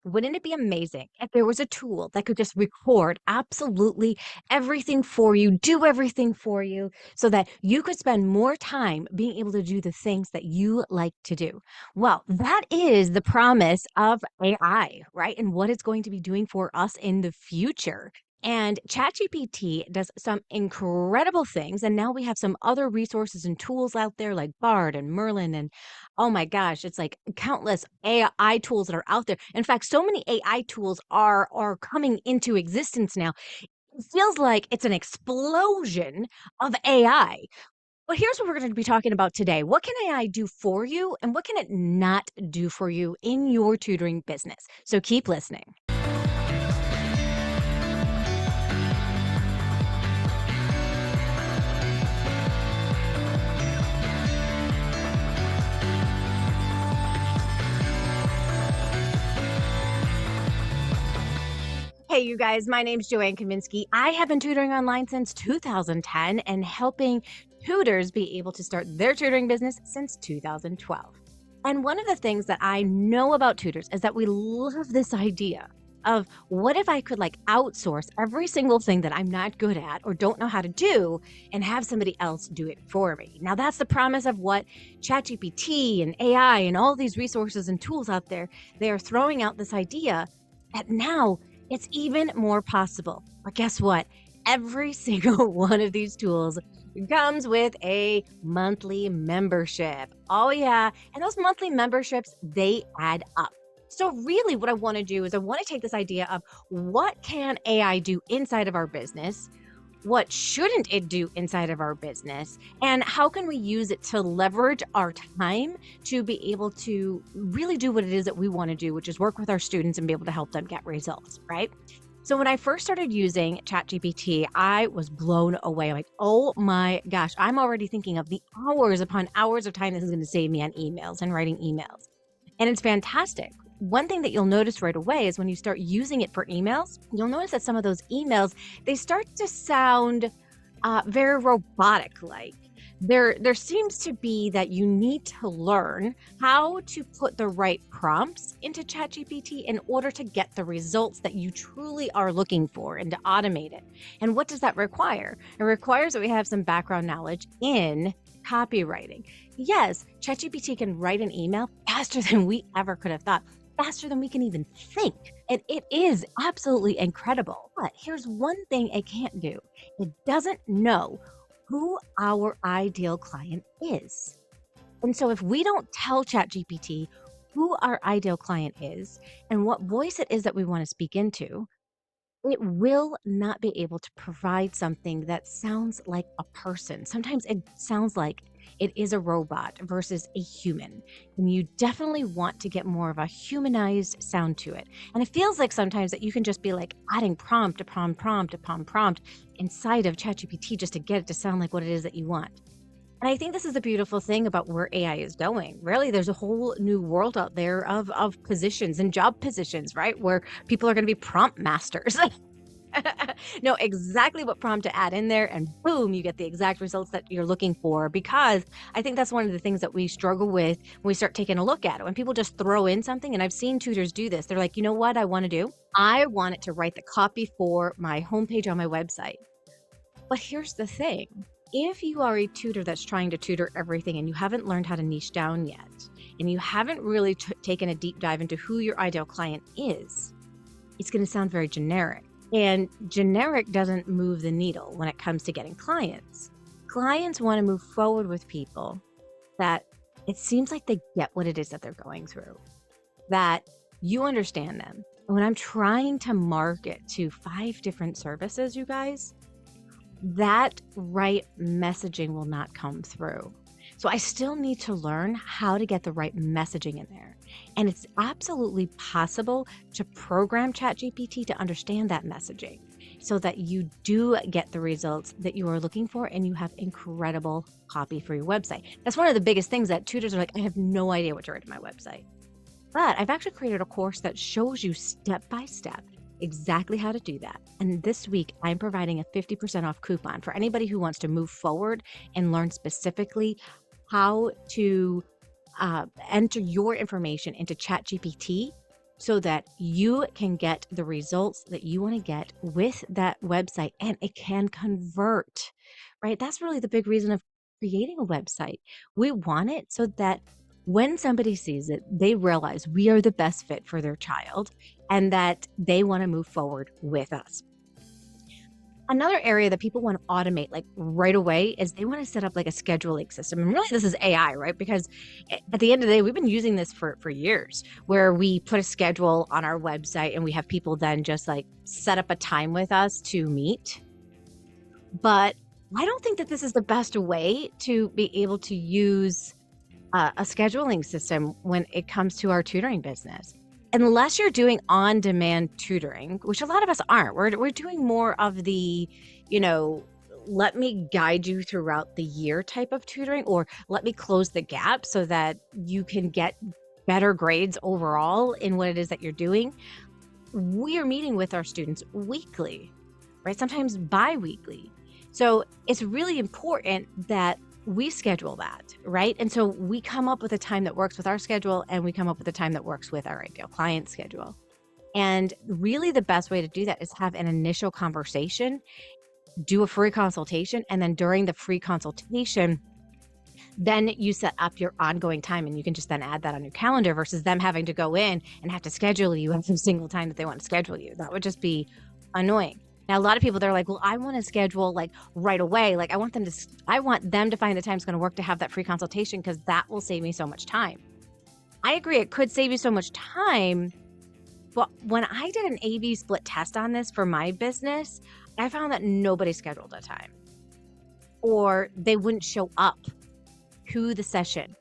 Wouldn't it be amazing if there was a tool that could just record absolutely everything for you, do everything for you, so that you could spend more time being able to do the things that you like to do? Well, that is the promise of AI, right? And what it's going to be doing for us in the future. And ChatGPT does some incredible things. And now we have some other resources and tools out there like Bard and Merlin and oh my gosh, it's like countless AI tools that are out there. In fact, so many AI tools are coming into existence now. It feels like it's an explosion of AI. But here's what we're going to be talking about today. What can AI do for you and what can it not do for you in your tutoring business? So keep listening. Hey, you guys, my name's Joanne Kaminski. I have been tutoring online since 2010 and helping tutors be able to start their tutoring business since 2012. And one of the things that I know about tutors is that we love this idea of what if I could outsource every single thing that I'm not good at or don't know how to do and have somebody else do it for me. Now, that's the promise of what ChatGPT and AI and all these resources and tools out there, they are throwing out this idea that now it's even more possible. But guess what? Every single one of these tools comes with a monthly membership. Oh, yeah. And those monthly memberships, they add up. So really what I want to do is I want to take this idea of what can AI do inside of our business? What shouldn't it do inside of our business? And how can we use it to leverage our time to be able to really do what it is that we want to do, which is work with our students and be able to help them get results, right? So when I first started using ChatGPT, I was blown away. Like, oh my gosh, I'm already thinking of the hours upon hours of time this is going to save me on emails and writing emails. And it's fantastic. One thing that you'll notice right away is when you start using it for emails, you'll notice that some of those emails, they start to sound very robotic like. There seems to be that you need to learn how to put the right prompts into ChatGPT in order to get the results that you truly are looking for and to automate it. And what does that require? It requires that we have some background knowledge in copywriting. Yes, ChatGPT can write an email faster than we ever could have thought, faster than we can even think. And it is absolutely incredible. But here's one thing it can't do. It doesn't know who our ideal client is. And so if we don't tell ChatGPT who our ideal client is and what voice it is that we want to speak into, it will not be able to provide something that sounds like a person. Sometimes it sounds like it is a robot versus a human. And you definitely want to get more of a humanized sound to it. And it feels like sometimes that you can just be adding prompt upon prompt upon prompt inside of ChatGPT just to get it to sound like what it is that you want. And I think this is the beautiful thing about where AI is going. Really, there's a whole new world out there of positions and job positions, right? Where people are going to be prompt masters. Know exactly what prompt to add in there, and boom, you get the exact results that you're looking for. Because I think that's one of the things that we struggle with when we start taking a look at it. When people just throw in something, and I've seen tutors do this, they're like, you know what I want to do? I want it to write the copy for my homepage on my website. But here's the thing. If you are a tutor that's trying to tutor everything and you haven't learned how to niche down yet, and you haven't really taken a deep dive into who your ideal client is, it's going to sound very generic. And generic doesn't move the needle when it comes to getting clients. Clients want to move forward with people that it seems like they get what it is that they're going through, that you understand them. And when I'm trying to market to 5 different services, you guys, that right messaging will not come through. So I still need to learn how to get the right messaging in there. And it's absolutely possible to program ChatGPT to understand that messaging so that you do get the results that you are looking for and you have incredible copy for your website. That's one of the biggest things that tutors are like, I have no idea what to write in my website. But I've actually created a course that shows you step by step exactly how to do that. And this week, I'm providing a 50% off coupon for anybody who wants to move forward and learn specifically how to enter your information into ChatGPT so that you can get the results that you want to get with that website and it can convert, right? That's really the big reason of creating a website. We want it so that when somebody sees it, they realize we are the best fit for their child and that they want to move forward with us. Another area that people want to automate like right away is they want to set up like a scheduling system. And really this is AI, right? Because at the end of the day, we've been using this for years where we put a schedule on our website and we have people then just like set up a time with us to meet. But I don't think that this is the best way to be able to use a scheduling system when it comes to our tutoring business. Unless you're doing on-demand tutoring, which a lot of us aren't. We're doing more of the, you know, let me guide you throughout the year type of tutoring, or let me close the gap so that you can get better grades overall in what it is that you're doing. We are meeting with our students weekly, right? Sometimes bi-weekly. So it's really important that we schedule that, right? And so we come up with a time that works with our schedule and we come up with a time that works with our ideal client schedule. And really the best way to do that is have an initial conversation, do a free consultation, and then during the free consultation, then you set up your ongoing time and you can just then add that on your calendar versus them having to go in and have to schedule you every single time that they want to schedule you. That would just be annoying. Now, a lot of people, they're like, well, I want to schedule like right away. Like I want them to find the time it's going to work to have that free consultation because that will save me so much time. I agree. It could save you so much time. But when I did an A/B split test on this for my business, I found that nobody scheduled a time or they wouldn't show up to the session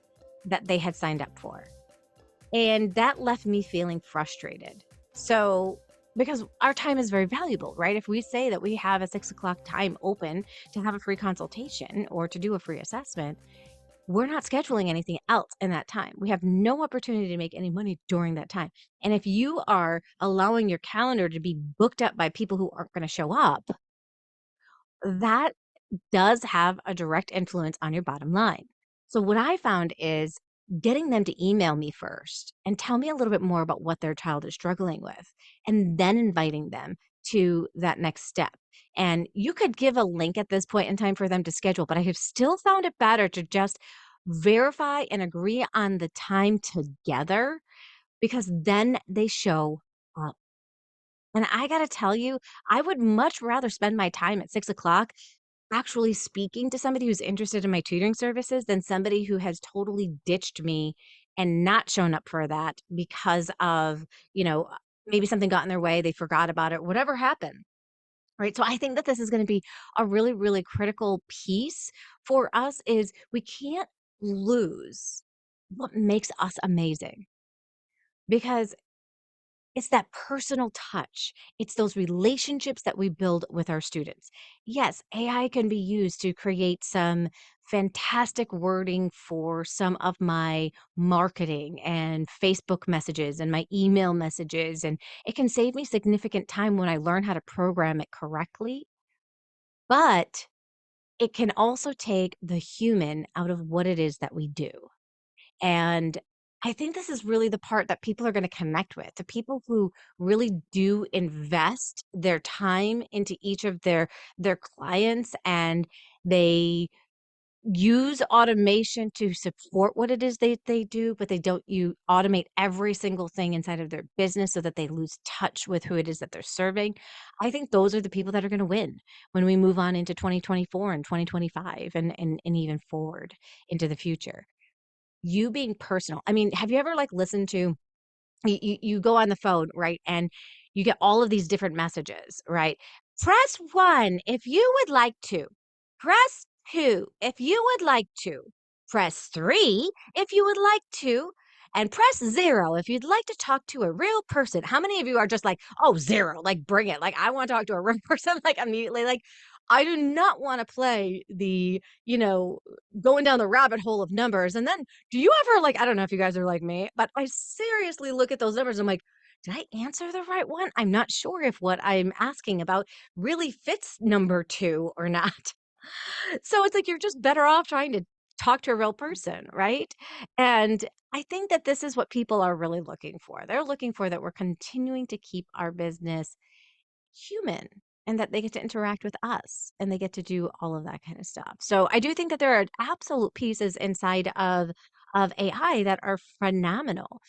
that they had signed up for. And that left me feeling frustrated. So, because our time is very valuable, right? If we say that we have a 6 o'clock time open to have a free consultation or to do a free assessment, we're not scheduling anything else in that time. We have no opportunity to make any money during that time. And if you are allowing your calendar to be booked up by people who aren't going to show up, that does have a direct influence on your bottom line. So what I found is getting them to email me first and tell me a little bit more about what their child is struggling with, and then inviting them to that next step. And you could give a link at this point in time for them to schedule, but I have still found it better to just verify and agree on the time together because then they show up. And I got to tell you, I would much rather spend my time at 6 o'clock actually speaking to somebody who's interested in my tutoring services than somebody who has totally ditched me and not shown up for that because of, maybe something got in their way, they forgot about it, whatever happened. Right. So I think that this is going to be a really, really critical piece for us is we can't lose what makes us amazing because it's that personal touch. It's those relationships that we build with our students. Yes, AI can be used to create some fantastic wording for some of my marketing and Facebook messages and my email messages. And it can save me significant time when I learn how to program it correctly. But it can also take the human out of what it is that we do. And I think this is really the part that people are gonna connect with, the people who really do invest their time into each of their clients, and they use automation to support what it is they do, but they don't you automate every single thing inside of their business so that they lose touch with who it is that they're serving. I think those are the people that are gonna win when we move on into 2024 and 2025 and even forward into the future. You being personal. I mean, have you ever, like, listened to you go on the phone, right, and you get all of these different messages, right? "Press 1 if you would like to. Press 2 if you would like to. Press 3 if you would like to, and press 0 if you'd like to talk to a real person." How many of you are just like, "Oh, 0, like, bring it. Like, I wanna talk to a real person, like, immediately." Like, I do not wanna play the, going down the rabbit hole of numbers, and then do you ever like I don't know if you guys are like me, but I seriously look at those numbers, I'm like, "Did I answer the right one? I'm not sure if what I'm asking about really fits number 2 or not." So it's like you're just better off trying to talk to a real person, right? And I think that this is what people are really looking for. They're looking for that we're continuing to keep our business human and that they get to interact with us and they get to do all of that kind of stuff. So I do think that there are absolute pieces inside of AI that are phenomenal.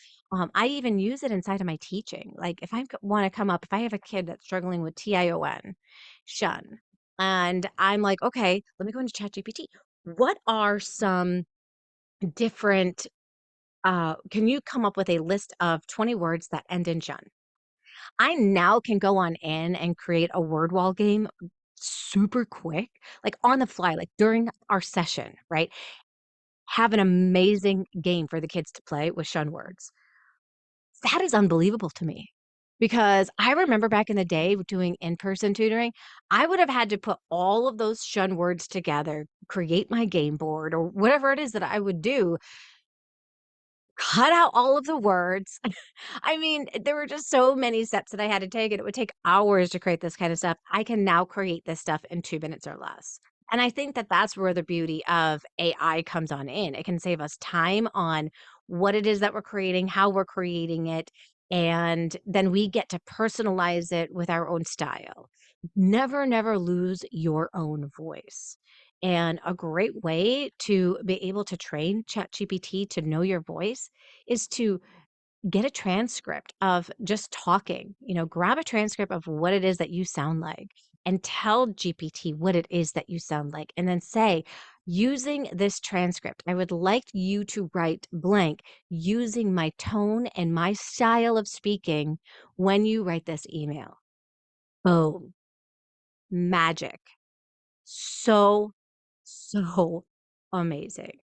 I even use it inside of my teaching. Like if I want to come up, if I have a kid that's struggling with TION, shun, and I'm like, okay, let me go into Chat GPT. What are some different can you come up with a list of 20 words that end in shun? I now can go on in and create a word wall game super quick, like on the fly, like during our session, right? Have an amazing game for the kids to play with shun words. That is unbelievable to me because I remember back in the day doing in-person tutoring, I would have had to put all of those shun words together, create my game board or whatever it is that I would do, cut out all of the words. I mean, there were just so many steps that I had to take, and it would take hours to create this kind of stuff. I can now create this stuff in 2 minutes or less. And I think that that's where the beauty of AI comes on in. It can save us time on what it is that we're creating, how we're creating it, and then we get to personalize it with our own style. Never, never lose your own voice. And a great way to be able to train ChatGPT to know your voice is to get a transcript of just talking, grab a transcript of what it is that you sound like and tell GPT what it is that you sound like. And then say, using this transcript, I would like you to write blank using my tone and my style of speaking when you write this email. Boom, magic. So, so amazing.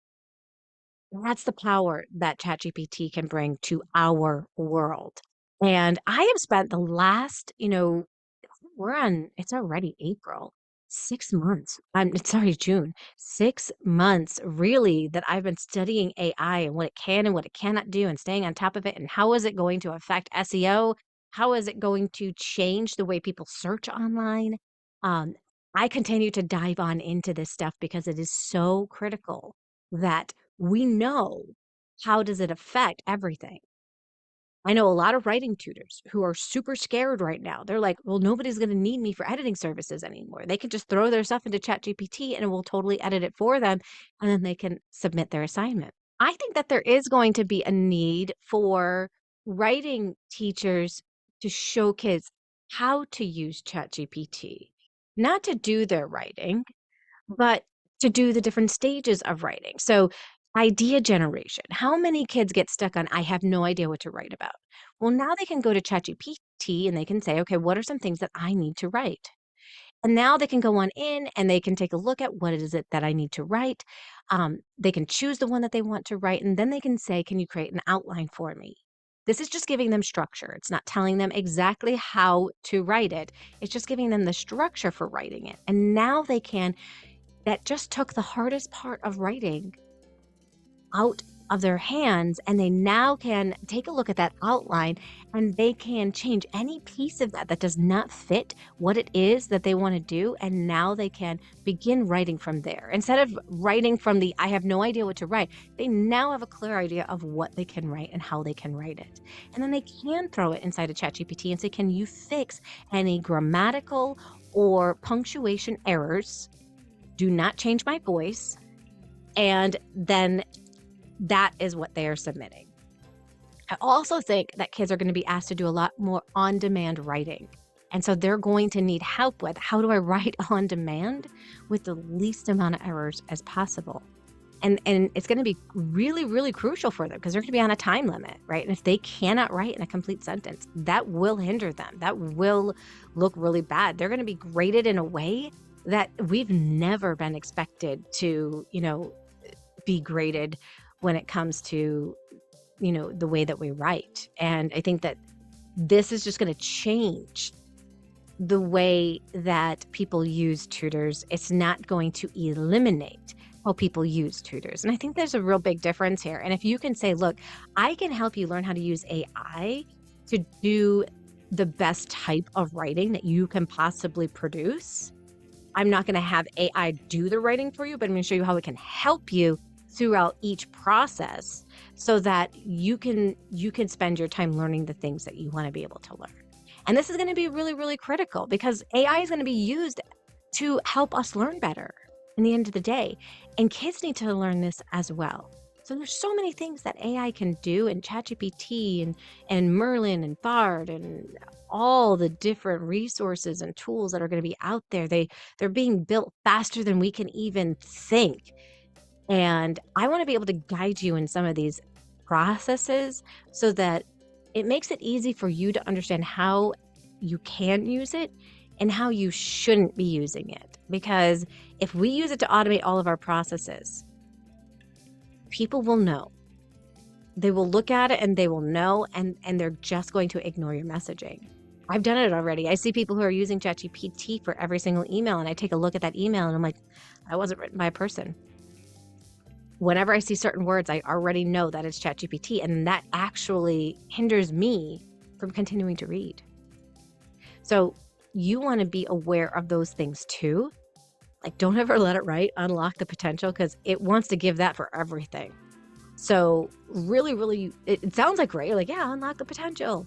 That's the power that ChatGPT can bring to our world. And I have spent the last, it's already April, 6 months. Sorry, June. 6 months really that I've been studying AI and what it can and what it cannot do and staying on top of it and how is it going to affect SEO? How is it going to change the way people search online? Um, I continue to dive on into this stuff because it is so critical that we know how does it affect everything. I know a lot of writing tutors who are super scared right now. They're like, well, nobody's going to need me for editing services anymore. They can just throw their stuff into ChatGPT and it will totally edit it for them. And then they can submit their assignment. I think that there is going to be a need for writing teachers to show kids how to use ChatGPT, not to do their writing, but to do the different stages of writing. So, idea generation. How many kids get stuck on, I have no idea what to write about? Well, now they can go to ChatGPT and they can say, okay, what are some things that I need to write? And now they can go on in and they can take a look at what is it that I need to write. They can choose the one that they want to write, and then they can say, can you create an outline for me? This is just giving them structure. It's not telling them exactly how to write it. It's just giving them the structure for writing it. And now they can that just took the hardest part of writing out of their hands, and they now can take a look at that outline and they can change any piece of that that does not fit what it is that they want to do, and now they can begin writing from there. Instead of writing from the I have no idea what to write, they now have a clear idea of what they can write and how they can write it. And then they can throw it inside of ChatGPT and say, can you fix any grammatical or punctuation errors? Do not change my voice. And then that is what they are submitting. I also think that kids are going to be asked to do a lot more on-demand writing. And so they're going to need help with how do I write on demand with the least amount of errors as possible. And it's going to be really, really crucial for them because they're going to be on a time limit, right? And if they cannot write in a complete sentence, that will hinder them. That will look really bad. They're going to be graded in a way that we've never been expected to, be graded when it comes to, the way that we write. And I think that this is just going to change the way that people use tutors. It's not going to eliminate how people use tutors. And I think there's a real big difference here. And if you can say, look, I can help you learn how to use AI to do the best type of writing that you can possibly produce. I'm not going to have AI do the writing for you, but I'm going to show you how it can help you throughout each process so that you can spend your time learning the things that you want to be able to learn. And this is going to be really, really critical because AI is going to be used to help us learn better in the end of the day. And kids need to learn this as well. So there's so many things that AI can do, and ChatGPT and Merlin and Bard and all the different resources and tools that are going to be out there. They're being built faster than we can even think. And I want to be able to guide you in some of these processes so that it makes it easy for you to understand how you can use it and how you shouldn't be using it. Because if we use it to automate all of our processes, people will know. They will look at it and they will know, and they're just going to ignore your messaging. I've done it already. I see people who are using ChatGPT for every single email, and I take a look at that email and I'm like, that wasn't written by a person. Whenever I see certain words, I already know that it's ChatGPT, and that actually hinders me from continuing to read. So you want to be aware of those things too. Like, don't ever let it unlock the potential, because it wants to give that for everything. So really, really, it sounds like great. You're like, yeah, unlock the potential.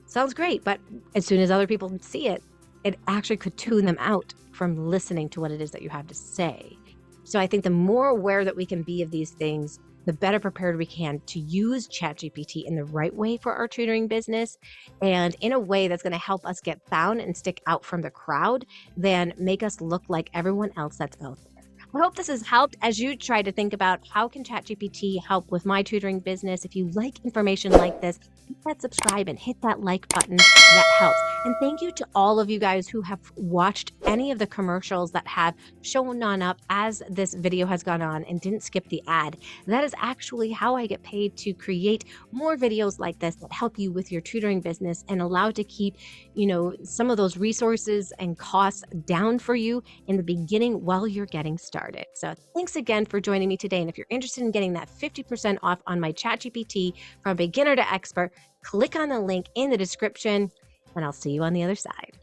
Sounds great. But as soon as other people see it, it actually could tune them out from listening to what it is that you have to say. So I think the more aware that we can be of these things, the better prepared we can to use ChatGPT in the right way for our tutoring business, and in a way that's going to help us get found and stick out from the crowd than make us look like everyone else that's out there. I hope this has helped as you try to think about how can ChatGPT help with my tutoring business. If you like information like this, hit that subscribe and hit that like button. That helps. And thank you to all of you guys who have watched any of the commercials that have shown on up as this video has gone on and didn't skip the ad. That is actually how I get paid to create more videos like this that help you with your tutoring business and allow to keep, some of those resources and costs down for you in the beginning while you're getting started. So thanks again for joining me today. And if you're interested in getting that 50% off on my ChatGPT from beginner to expert, click on the link in the description, and I'll see you on the other side.